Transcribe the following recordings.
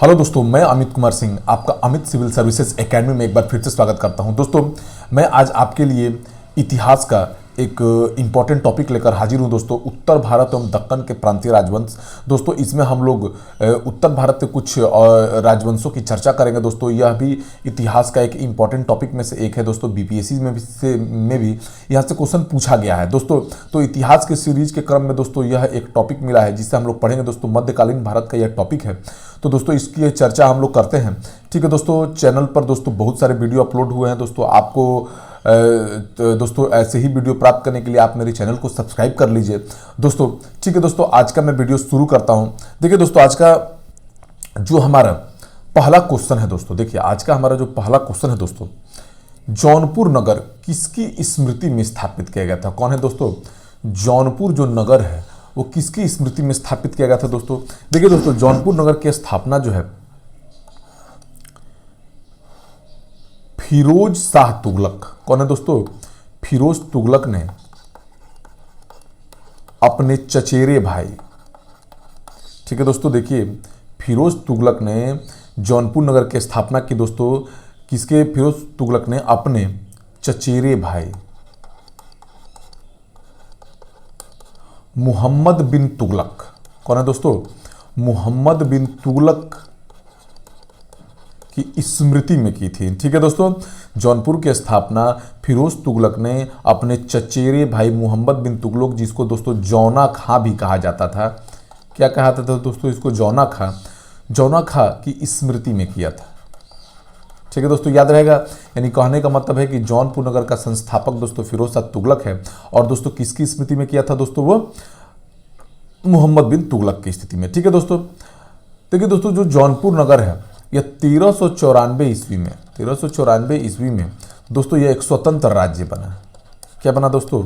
Hello दोस्तों, मैं अमित कुमार सिंह आपका अमित सिविल सर्विसेज एकेडमी में एक बार फिर से स्वागत करता हूं। दोस्तों, मैं आज आपके लिए इतिहास का एक इम्पॉर्टेंट टॉपिक लेकर हाजिर हूं। दोस्तों, उत्तर भारत एवं दक्कन के प्रांतीय राजवंश। दोस्तों, इसमें हम लोग उत्तर भारत के कुछ राजवंशों की चर्चा करेंगे। दोस्तों, यह भी इतिहास का एक इम्पॉर्टेंट टॉपिक में से एक है। दोस्तों, बीपीएससी में भी यहाँ से क्वेश्चन पूछा गया है। दोस्तों, तो इतिहास के सीरीज के क्रम में दोस्तों यह एक टॉपिक मिला है जिससे हम लोग पढ़ेंगे। दोस्तों, मध्यकालीन भारत का यह टॉपिक है। तो दोस्तों, इसकी चर्चा हम लोग करते हैं। ठीक है दोस्तों, चैनल पर दोस्तों बहुत सारे वीडियो अपलोड हुए हैं। दोस्तों, आपको दोस्तों ऐसे ही वीडियो प्राप्त करने के लिए आप मेरे चैनल को सब्सक्राइब कर लीजिए। दोस्तों, ठीक है दोस्तों, आज का मैं वीडियो शुरू करता हूं। देखिए दोस्तों, आज का जो हमारा पहला क्वेश्चन है दोस्तों, देखिए आज का हमारा जो पहला क्वेश्चन है दोस्तों, जौनपुर नगर किसकी स्मृति में स्थापित किया गया था? कौन है दोस्तों? जौनपुर जो नगर है वो किसकी स्मृति में स्थापित किया गया था? दोस्तों देखिए दोस्तों, जौनपुर नगर की स्थापना जो है फिरोज शाह तुगलक। कौन है दोस्तों? फिरोज तुगलक ने अपने चचेरे भाई, ठीक है दोस्तों, देखिए फिरोज तुगलक ने जौनपुर नगर की स्थापना की। दोस्तों, किसके? फिरोज तुगलक ने अपने चचेरे भाई मुहम्मद बिन तुगलक। कौन है दोस्तों? मुहम्मद बिन तुगलक की स्मृति में की थी। ठीक है दोस्तों, जौनपुर की स्थापना फिरोज तुगलक ने अपने चचेरे भाई मुहम्मद बिन तुगलक, जिसको दोस्तों जौना खां भी कहा जाता था। क्या कहा था दोस्तों? इसको जौना खां की स्मृति में किया था। ठीक है दोस्तों, याद रहेगा। यानी कहने का मतलब है कि जौनपुर नगर का संस्थापक दोस्तों फिरोज शाह तुगलक है। और दोस्तों किसकी स्मृति में किया था दोस्तों? वो मुहम्मद बिन तुगलक की स्थिति में। ठीक है दोस्तों, देखिए दोस्तों, जो जौनपुर नगर है यह 1394 ईस्वी में दोस्तों यह एक स्वतंत्र राज्य बना। क्या बना दोस्तों?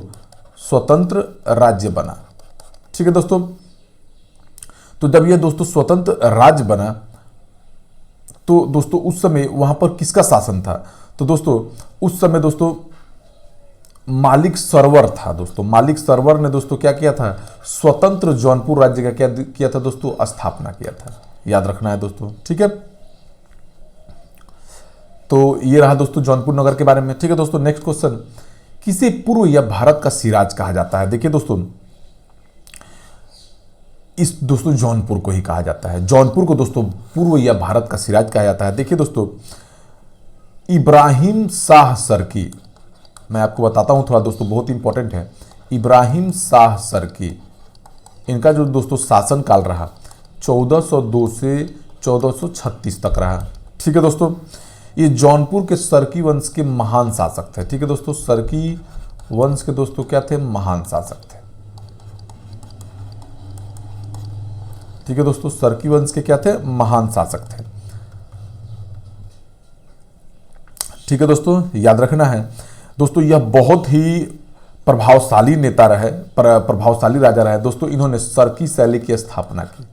स्वतंत्र राज्य बना। ठीक है दोस्तों, तो जब यह दोस्तों स्वतंत्र राज्य बना तो दोस्तों उस समय वहां पर किसका शासन था? तो दोस्तों उस समय दोस्तों मालिक सरवर था। दोस्तों मालिक सरवर ने दोस्तों क्या किया था? स्वतंत्र जौनपुर राज्य का क्या किया था दोस्तों? स्थापना किया था। याद रखना है दोस्तों। ठीक है, तो ये रहा दोस्तों जौनपुर नगर के बारे में। ठीक है दोस्तों, नेक्स्ट क्वेश्चन, किसे पूर्व या भारत का सिराज कहा जाता है? देखिए दोस्तों, इस दोस्तों जौनपुर को ही कहा जाता है। जौनपुर को दोस्तों पूर्व या भारत का सिराज कहा जाता है। देखिए दोस्तों, इब्राहिम शाह सरकी, मैं आपको बताता हूं थोड़ा दोस्तों, बहुत इंपॉर्टेंट है। इब्राहिम शाह सरकी, इनका जो दोस्तों शासन काल रहा 1402 से 1436 तक रहा। ठीक है दोस्तों, ये जौनपुर के सरकी वंश के महान शासक थे। ठीक है दोस्तों, सरकी वंश के दोस्तों क्या थे? महान शासक थे। ठीक है दोस्तों, सरकी वंश के क्या थे? महान शासक थे। ठीक है दोस्तों, याद रखना है दोस्तों, यह बहुत ही प्रभावशाली नेता रहे, प्रभावशाली राजा रहे। दोस्तों इन्होंने सरकी शैली की स्थापना की।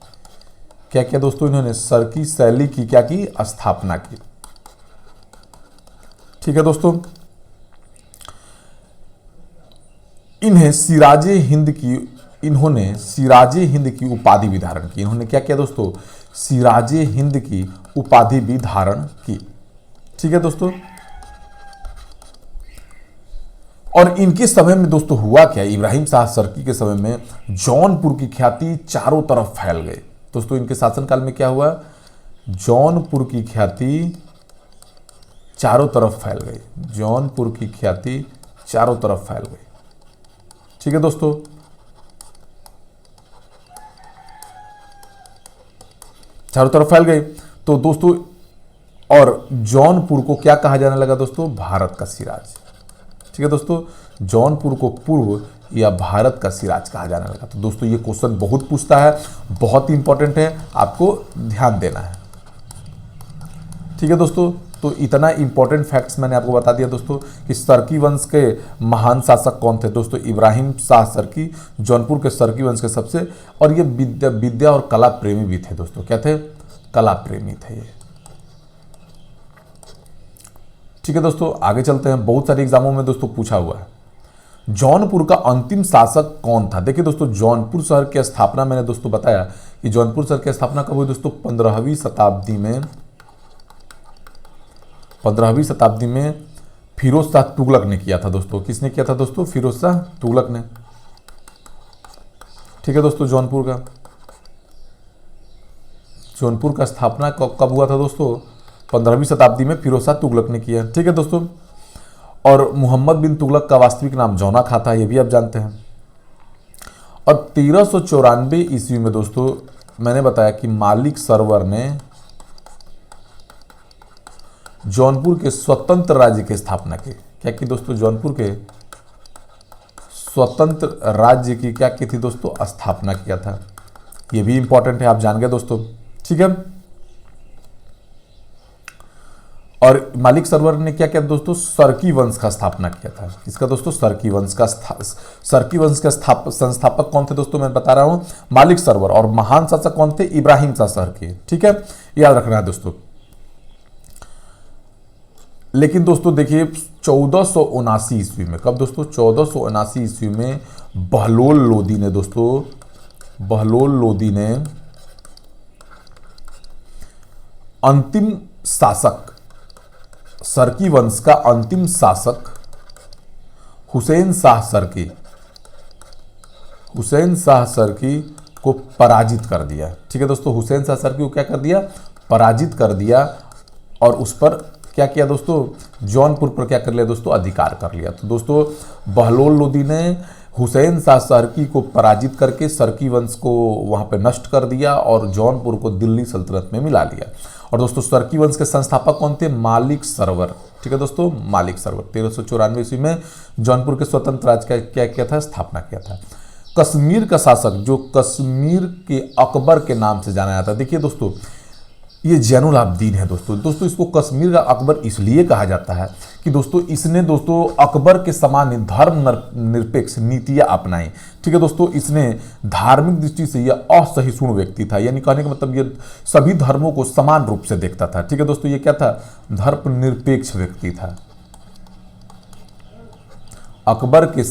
क्या किया दोस्तों? इन्होंने सरकी शैली की क्या की? स्थापना की। ठीक है दोस्तों, इन्होंने सिराजे हिंद की उपाधि भी धारण की। इन्होंने क्या किया दोस्तों? सिराजे हिंद की उपाधि भी धारण की। ठीक है दोस्तों, और इनके समय में दोस्तों हुआ क्या? इब्राहिम शाह सरकी के समय में जौनपुर की ख्याति चारों तरफ फैल गई। दोस्तों इनके शासनकाल में क्या हुआ? जौनपुर की ख्याति चारों तरफ फैल गई। जौनपुर की ख्याति चारों तरफ फैल गई। ठीक है दोस्तों, चारों तरफ फैल गई तो दोस्तों, और जौनपुर को क्या कहा जाने लगा दोस्तों? भारत का सिराज। ठीक है दोस्तों, जौनपुर को पूर्व या भारत का सिराज कहा जाने लगा। तो दोस्तों ये क्वेश्चन बहुत पूछता है, बहुत इंपॉर्टेंट है, आपको ध्यान देना है। ठीक है दोस्तों, तो इतना इंपॉर्टेंट फैक्ट्स मैंने आपको बता दिया दोस्तों कि सरकी वंश के महान शासक कौन थे? दोस्तों इब्राहिम शाह सरकी, जौनपुर के सरकी वंश के सबसे, और ये विद्या और कला प्रेमी भी थे दोस्तों। क्या थे? कला प्रेमी थे ये। ठीक है दोस्तों, आगे चलते हैं। बहुत सारे एग्जामों में दोस्तों पूछा हुआ है। जौनपुर का अंतिम शासक कौन था? देखिए दोस्तों, जौनपुर शहर की स्थापना मैंने दोस्तों बताया कि जौनपुर शहर की स्थापना कब हुई दोस्तों? 15वीं शताब्दी में। 15वीं शताब्दी में फिरोज शाह तुगलक ने किया था दोस्तों। किसने किया था दोस्तों? फिरोज शाह तुगलक ने। ठीक है दोस्तों, जौनपुर का स्थापना कब हुआ था दोस्तों? 15वीं शताब्दी में फिरोज शाह तुगलक ने किया। ठीक है दोस्तों, और मोहम्मद बिन तुगलक का वास्तविक नाम जौना खां था, ये भी आप जानते हैं। और 1394 ईस्वी में दोस्तों मैंने बताया कि मालिक सरवर ने जौनपुर के स्वतंत्र राज्य की स्थापना की। क्या की दोस्तों? जौनपुर के स्वतंत्र राज्य की क्या की थी दोस्तों? स्थापना किया था। ये भी इंपॉर्टेंट है, आप जान गए दोस्तों। ठीक है, और मालिक सरवर ने क्या किया दोस्तों? सरकी वंश का स्थापना किया था। किसका दोस्तों? सरकी वंश का संस्थापक कौन थे दोस्तों? मैं बता रहा हूं, मालिक सरवर। और महान शासक कौन थे? इब्राहिम शाह सरकी। ठीक है, याद रखना है दोस्तों। लेकिन दोस्तों देखिए 1479 ईस्वी में, कब दोस्तों? 1479 ईस्वी में बहलोल लोदी ने दोस्तों, बहलोल लोदी ने अंतिम शासक, सरकी वंश का अंतिम शासक हुसैन शाह सरकी, हुसैन शाह सरकी को पराजित कर दिया। ठीक है दोस्तों, हुसैन शाह सरकी को क्या कर दिया? पराजित कर दिया। और उस पर क्या किया दोस्तों? जौनपुर पर क्या कर लिया दोस्तों? अधिकार कर लिया। तो दोस्तों बहलोल लोदी ने हुसैन शाह सरकी को पराजित करके सरकी वंश को वहां पर नष्ट कर दिया और जौनपुर को दिल्ली सल्तनत में मिला लिया। और दोस्तों सरकी वंश के संस्थापक कौन थे? मालिक सरवर। ठीक है दोस्तों, मालिक सरवर 1394 ईस्वी में जौनपुर के स्वतंत्र राज्य का क्या किया था? स्थापना किया था। कश्मीर का शासक जो कश्मीर के अकबर के नाम से जाना जाता है, देखिए दोस्तों ये जैनुल आबदीन है दोस्तों इसको कश्मीर का अकबर इसलिए कहा जाता है कि दोस्तों इसने दोस्तों अकबर के समान धर्म निरपेक्ष नीतियां अपनाई। ठीक है दोस्तों, इसने धार्मिक दृष्टि से यह असहिष्णु व्यक्ति था, यानी कहने का मतलब ये सभी धर्मों को समान रूप से देखता था। ठीक है दोस्तों, ये क्या था? धर्म निरपेक्ष व्यक्ति था। अकबर के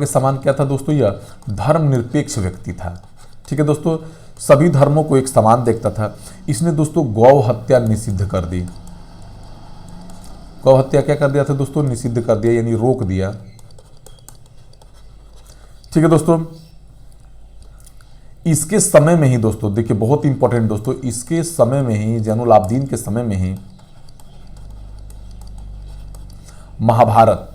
समान क्या था दोस्तों? यह धर्म निरपेक्ष व्यक्ति था। ठीक है दोस्तों, सभी धर्मों को एक समान देखता था। इसने दोस्तों गौ हत्या निषिद्ध कर दी। गौ हत्या क्या कर दिया था दोस्तों? निषिद्ध कर दिया, यानी रोक दिया। ठीक है दोस्तों, इसके समय में ही दोस्तों देखिए बहुत इंपॉर्टेंट दोस्तों, इसके समय में ही जैनुल आबदीन के समय में ही महाभारत,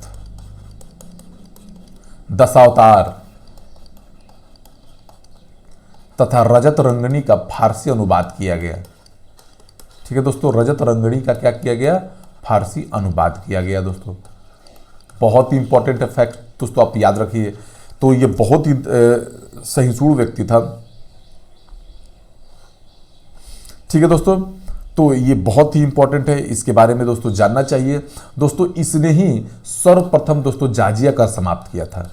दशावतार तथा रजत रंगनी का फारसी अनुवाद किया गया। ठीक है दोस्तों, रजत रंगनी का क्या किया गया? फारसी अनुवाद किया गया दोस्तों। बहुत ही इंपॉर्टेंट फैक्ट दोस्तों आप याद रखिए। तो ये बहुत ही सहिष्णु व्यक्ति था। ठीक है दोस्तों, तो ये बहुत ही इंपॉर्टेंट है, इसके बारे में दोस्तों जानना चाहिए। दोस्तों इसने ही सर्वप्रथम दोस्तों जाजिया कर समाप्त किया था।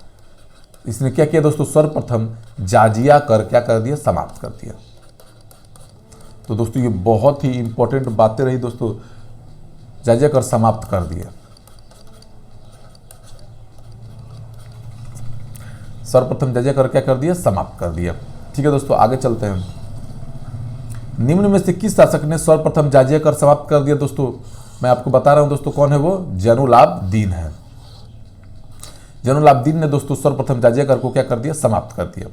इसने क्या किया दोस्तों? सर्वप्रथम जाजिया कर क्या कर दिया? समाप्त कर दिया। तो दोस्तों ये बहुत ही इंपॉर्टेंट बातें रही दोस्तों, जाजिया कर समाप्त कर दिया। सर्वप्रथम जाजिया कर क्या कर दिया? समाप्त कर दिया। ठीक है दोस्तों, आगे चलते हैं। निम्न में से किस शासक ने सर्वप्रथम जाजिया कर समाप्त कर दिया? दोस्तों मैं आपको बता रहा हूं दोस्तों, कौन है वो? जैनुल आबदीन है। जैनुल आबदीन ने दोस्तों सर्वप्रथम जाजिया कर को क्या कर दिया? समाप्त कर दिया।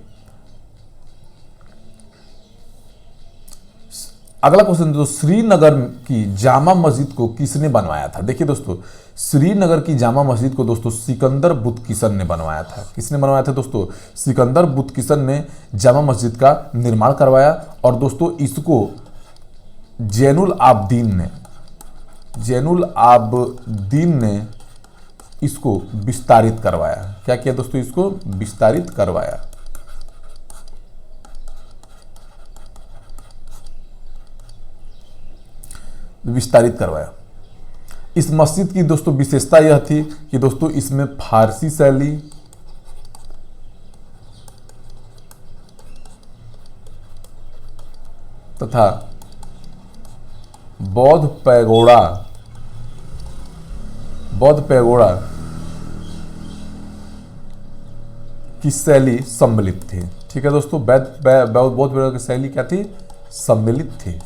अगला क्वेश्चन दोस्तों, श्रीनगर की जामा मस्जिद को किसने बनवाया था? देखिए दोस्तों, श्रीनगर की जामा मस्जिद को दोस्तों सिकंदर बुतकिशन ने बनवाया था। किसने बनवाया था दोस्तों? सिकंदर बुतकिशन ने जामा मस्जिद का निर्माण करवाया। और दोस्तों इसको जैनुल आबदीन ने इसको विस्तारित करवाया। क्या किया दोस्तों? इसको विस्तारित करवाया। इस मस्जिद की दोस्तों विशेषता यह थी कि दोस्तों इसमें फारसी शैली तथा बौद्ध पैगोड़ा की शैली सम्मिलित थी। ठीक है दोस्तों, बौद्ध विहार की शैली क्या थी? सम्मिलित थी।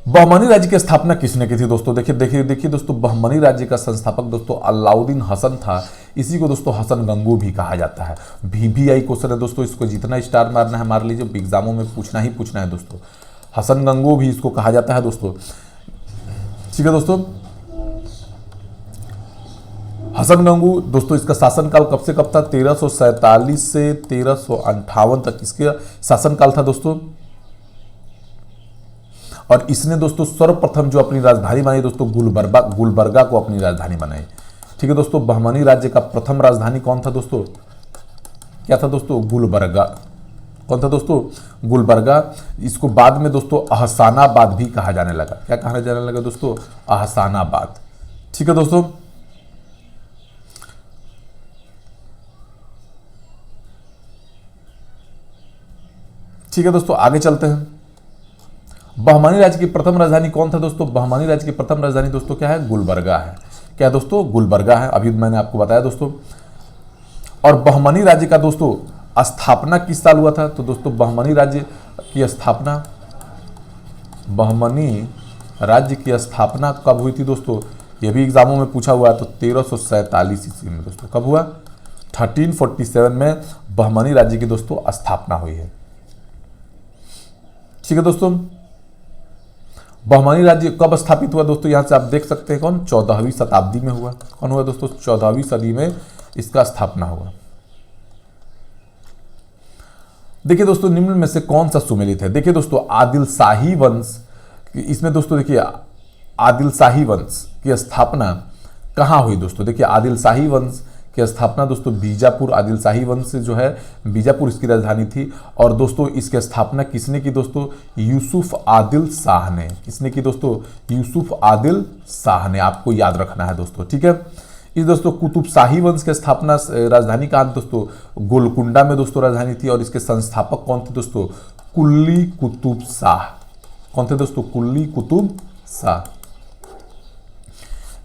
बहमनी राज्य की स्थापना किसने की थी दोस्तों? देखिए देखिए देखिए दोस्तों, बहमनी राज्य का संस्थापक दोस्तों अलाउद्दीन हसन था। इसी को दोस्तों हसन गंगू भी कहा जाता है। VVI क्वेश्चन है दोस्तों, इसको जितना स्टार मारना है मार लीजिए, एग्जामों में पूछना ही पूछना है दोस्तों। हसन गंगू भी इसको कहा जाता है दोस्तों। ठीक है दोस्तों, हसन गंगू दोस्तों, इसका शासनकाल कब से कब था? 1347 से 1358 तक इसका शासनकाल था दोस्तों। और इसने दोस्तों सर्वप्रथम जो अपनी राजधानी बनाई दोस्तों गुलबर्गा को अपनी राजधानी बनाई। ठीक है दोस्तों, बहमनी राज्य का प्रथम राजधानी कौन था दोस्तों? क्या था दोस्तों? गुलबर्गा। कौन था दोस्तों? गुलबर्गा। इसको बाद में दोस्तों अहसानाबाद भी कहा जाने लगा। क्या कहा जाने लगा दोस्तों? अहसानाबाद। ठीक है दोस्तों, ठीक है दोस्तों, आगे चलते हैं। बहमनी राज्य की प्रथम राजधानी कौन था दोस्तों? बहमनी राज्य की प्रथम राजधानी दोस्तों क्या है? गुलबर्गा है। क्या दोस्तों? गुलबर्गा है, अभी मैंने आपको बताया दोस्तों। और बहमनी राज्य का दोस्तों स्थापना किस साल हुआ था? तो दोस्तों बहमनी राज्य की स्थापना, बहमनी राज्य की स्थापना कब हुई थी दोस्तों? यह भी एग्जामों में पूछा हुआ है। तो 1347 ईस्वी में दोस्तों। कब हुआ? 1347 में बहमनी राज्य की दोस्तों स्थापना हुई है। ठीक है दोस्तों, बहमनी राज्य कब स्थापित हुआ दोस्तों? यहां से आप देख सकते हैं कौन? 14वीं शताब्दी में हुआ। कौन हुआ दोस्तों? 14वीं सदी में इसका स्थापना हुआ। देखिए दोस्तों, निम्न में से कौन सा सुमेलित है? देखिए दोस्तों, आदिल शाही वंश, इसमें दोस्तों देखिए आदिल शाही वंश की स्थापना कहां हुई दोस्तों? देखिए आदिल शाही वंश की स्थापना दोस्तों बीजापुर, आदिल शाही वंश जो है बीजापुर इसकी राजधानी थी। और दोस्तों इसकी स्थापना किसने की दोस्तों? यूसुफ आदिल शाह ने। किसने की दोस्तों? यूसुफ आदिल शाह ने। आपको याद रखना है दोस्तों। ठीक है, इस दोस्तों कुतुब शाही वंश की स्थापना राजधानी कहाँ दोस्तों? गोलकुंडा में दोस्तों राजधानी थी। और इसके संस्थापक कौन थे दोस्तों? कुल्ली कुतुब शाह। कौन थे दोस्तों? कुल्ली कुतुब शाह।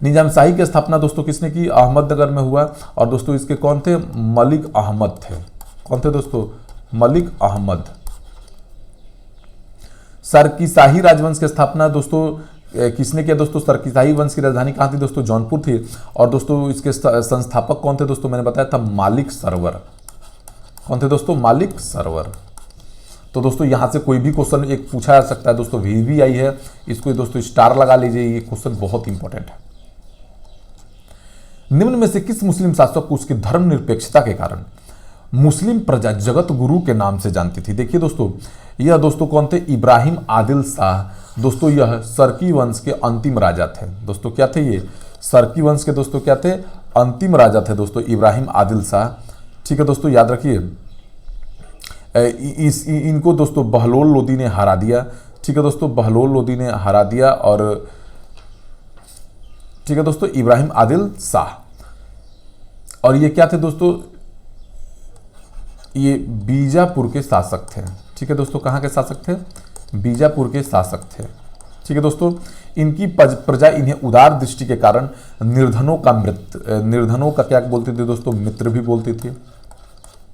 निजाम शाही की स्थापना दोस्तों किसने की? अहमदनगर में हुआ। और दोस्तों इसके कौन थे? मलिक अहमद थे। कौन थे दोस्तों? मलिक अहमद। सरकीशाही राजवंश की स्थापना दोस्तों किसने किया दोस्तों? सरकीशाही वंश की राजधानी कहाँ थी दोस्तों? जौनपुर थी। और दोस्तों इसके संस्थापक कौन थे दोस्तों? मैंने बताया था मालिक सरवर। कौन थे दोस्तों? मालिक सरवर। तो दोस्तों यहां से कोई भी क्वेश्चन एक पूछा जा सकता है दोस्तों। VVI है, इसको दोस्तों स्टार लगा लीजिए, ये क्वेश्चन बहुत इंपॉर्टेंट है। निम्न में से किस मुस्लिम शासक को उसकी धर्मनिरपेक्षता के कारण मुस्लिम प्रजा जगत गुरु के नाम से जानती थी? देखिए दोस्तों, यह दोस्तों कौन थे? इब्राहिम आदिल शाह। दोस्तों यह सरकी वंश के अंतिम राजा थे। दोस्तों क्या थे ये? सरकी वंश के दोस्तों क्या थे? अंतिम राजा थे दोस्तों इब्राहिम आदिल शाह। ठीक है दोस्तों, याद रखिए। इनको दोस्तों बहलोल लोदी ने हरा दिया। ठीक है दोस्तों, बहलोल लोदी ने हरा दिया। और ठीक है दोस्तों, इब्राहिम आदिल शाह। और ये क्या थे दोस्तों? ये बीजापुर के शासक थे। ठीक है दोस्तों, कहाँ के शासक थे? बीजापुर के शासक थे। ठीक है दोस्तों, इनकी प्रजा इन्हें उदार दृष्टि के कारण निर्धनों का क्या बोलते थे दोस्तों? मित्र भी बोलती थी।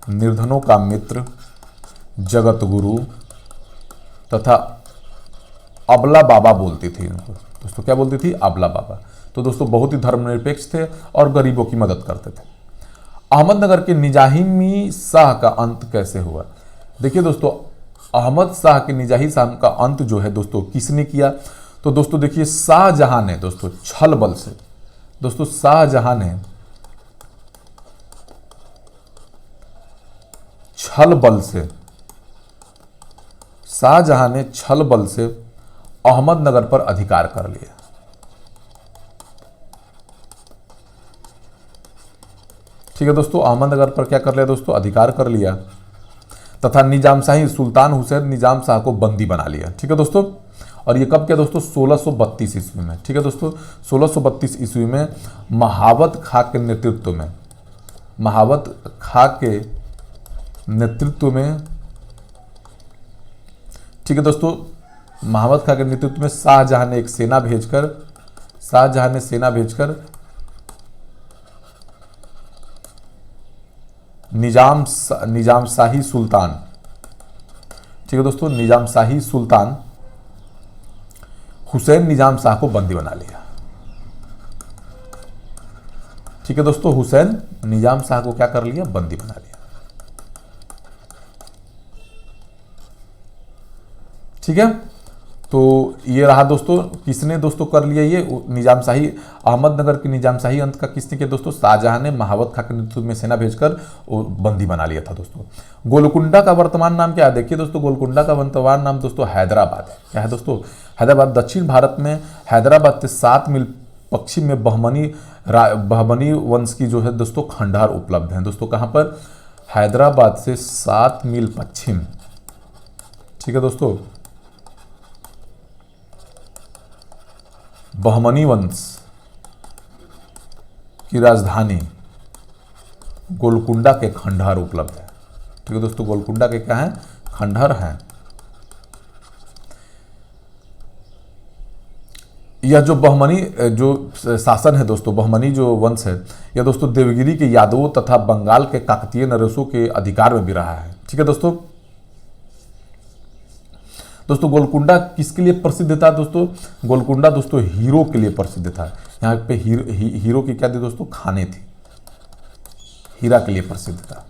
निर्धनों का मित्र, जगत गुरु तथा अबला बाबा बोलती थी इनको। दोस्तों क्या बोलती थी? अबला बाबा। तो दोस्तों बहुत ही धर्मनिरपेक्ष थे और गरीबों की मदद करते थे। अहमदनगर के निजामी शाह का अंत कैसे हुआ? देखिए दोस्तों, अहमद शाह के निजाही शाह का अंत जो है दोस्तों किसने किया? तो दोस्तों देखिए शाहजहां ने दोस्तों छल बल से, दोस्तों शाहजहां ने छल बल से अहमदनगर पर अधिकार कर लिया। ठीक है दोस्तों, अहमदनगर पर क्या कर लिया दोस्तों? अधिकार कर लिया। तथा निजाम शाही सुल्तान हुसैन निजाम शाह को बंदी बना लिया। ठीक है दोस्तों, और ये कब किया दोस्तों? 1632 ईस्वी में। ठीक है दोस्तों, 1632 ईस्वी में महावत खां के नेतृत्व में, ठीक है दोस्तों, महावत खां के नेतृत्व में शाहजहां ने एक सेना शाहजहां ने सेना भेजकर निजाम शाही सुल्तान, ठीक है दोस्तों, निजाम शाही सुल्तान हुसैन निजाम शाह को बंदी बना लिया। ठीक है दोस्तों, हुसैन निजाम शाह को क्या कर लिया, बंदी बना लिया। ठीक है, तो ये रहा दोस्तों, किसने दोस्तों कर लिया ये निजाम शाही, अहमदनगर की निजाम शाही अंत का किसने किया दोस्तों, शाहजहां ने महावत खां के नेतृत्व में सेना भेजकर बंदी बना लिया था दोस्तों। गोलकुंडा का वर्तमान नाम क्या है, देखिए दोस्तों, गोलकुंडा का वर्तमान नाम दोस्तों हैदराबाद है। क्या है दोस्तों, हैदराबाद। दक्षिण भारत में हैदराबाद से 7 मील पश्चिम में बहमनी वंश की जो है दोस्तों खंडहर उपलब्ध है दोस्तों। कहां पर, हैदराबाद से 7 मील पश्चिम, ठीक है दोस्तों, बहमनी वंश की राजधानी गोलकुंडा के खंडहर उपलब्ध है। ठीक है दोस्तों, गोलकुंडा के क्या है, खंडहर हैं। यह जो बहमनी जो शासन है दोस्तों, बहमनी जो वंश है, यह दोस्तों देवगिरी के यादवों तथा बंगाल के काकतीय नरेशों के अधिकार में भी रहा है। ठीक है दोस्तों, गोलकुंडा किसके लिए प्रसिद्ध था दोस्तों, गोलकुंडा दोस्तों हीरो के लिए प्रसिद्ध था। यहाँ पे हीरो की क्या थी दोस्तों, खाने थी, हीरा के लिए प्रसिद्ध था।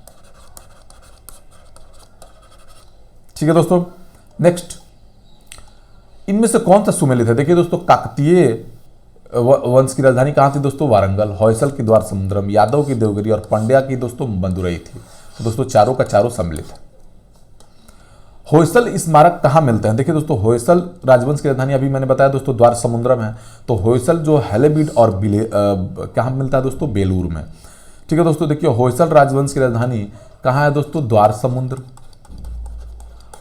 ठीक है दोस्तों, नेक्स्ट, इनमें से कौन सा सुमेलित है, देखिए दोस्तों, काकतीय वंश की राजधानी कहाँ थी दोस्तों, वारंगल। होयसल की द्वार समुद्रम, यादव की देवगिरी और पांड्या की दोस्तों मदुरई थी। तो दोस्तों चारों का चारों सम्मिलित है। होयसल स्मारक कहाँ मिलते हैं, देखिए दोस्तों, होयसल राजवंश की राजधानी अभी मैंने बताया दोस्तों द्वार समुद्रम है। तो होयसल जो हैलेबीड और कहाँ मिलता है दोस्तों, बेलूर में। ठीक है दोस्तों, देखिए होयसल राजवंश की राजधानी कहाँ है दोस्तों, द्वार समुद्र।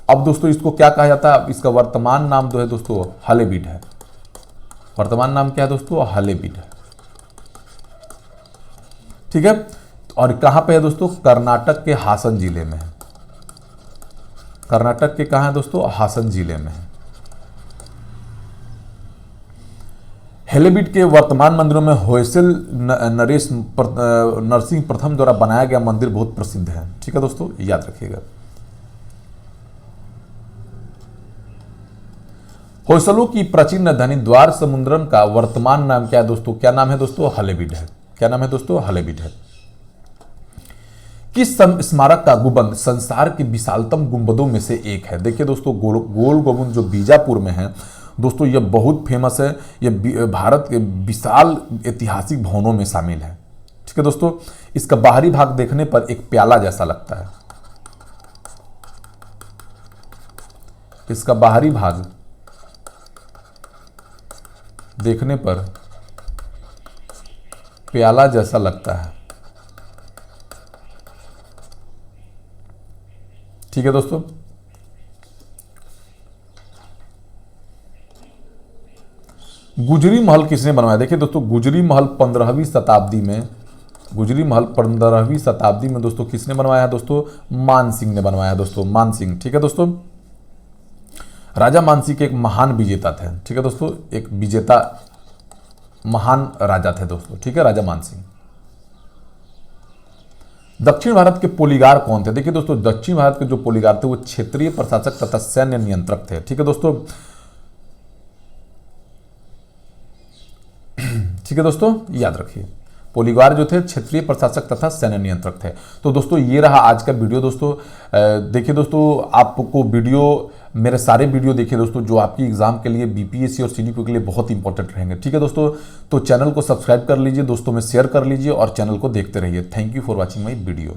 अब दोस्तों इसको क्या कहा जाता है, इसका वर्तमान नाम जो है दोस्तों हलेबीड है। वर्तमान नाम क्या है दोस्तों, हलेबीड है। ठीक है, और कहां पे है दोस्तों, कर्नाटक के हासन जिले में है। कर्नाटक के कहां है दोस्तों, हासन जिले में है। हेलेबीड के वर्तमान मंदिरों में होयसल नरसिंह प्रथम द्वारा बनाया गया मंदिर बहुत प्रसिद्ध है। ठीक है दोस्तों, याद रखिएगा। होयसलों की प्राचीन राजधानी द्वार समुद्रम का वर्तमान नाम क्या है दोस्तों, क्या नाम है दोस्तों, हलेबीड है। क्या नाम है दोस्तों, हलेबीड है। किस स्मारक का गुंबद संसार के विशालतम गुंबदों में से एक है, देखिए दोस्तों, गोल गुंबद जो बीजापुर में है दोस्तों, यह बहुत फेमस है। यह भारत के विशाल ऐतिहासिक भवनों में शामिल है। ठीक है दोस्तों, इसका बाहरी भाग देखने पर एक प्याला जैसा लगता है। इसका बाहरी भाग देखने पर प्याला जैसा लगता है। ठीक है दोस्तों, गुजरी महल किसने बनवाया, देखिए दोस्तों, गुजरी महल 15वीं शताब्दी में दोस्तों किसने बनवाया है दोस्तों, मान सिंह ने बनवाया है दोस्तों, मान सिंह। ठीक है दोस्तों, राजा मानसिंह के एक महान विजेता थे। ठीक है दोस्तों, एक विजेता महान राजा थे दोस्तों। ठीक है, राजा मानसिंह। दक्षिण भारत के पोलीगार कौन थे, देखिए दोस्तों, दक्षिण भारत के जो पोलीगार थे वो क्षेत्रीय प्रशासक तथा सैन्य नियंत्रक थे। ठीक है दोस्तों, ठीक है दोस्तों, याद रखिए, पोलीगार जो थे क्षेत्रीय प्रशासक तथा सैन्य नियंत्रक थे। तो दोस्तों ये रहा आज का वीडियो दोस्तों। देखिए दोस्तों, आपको वीडियो, मेरे सारे वीडियो देखिए दोस्तों, जो आपकी एग्जाम के लिए बीपीएससी और सीडीपी के लिए बहुत इंपॉर्टेंट रहेंगे। ठीक है दोस्तों, तो चैनल को सब्सक्राइब कर लीजिए, दोस्तों में शेयर कर लीजिए और चैनल को देखते रहिए। Thank you for watching my video.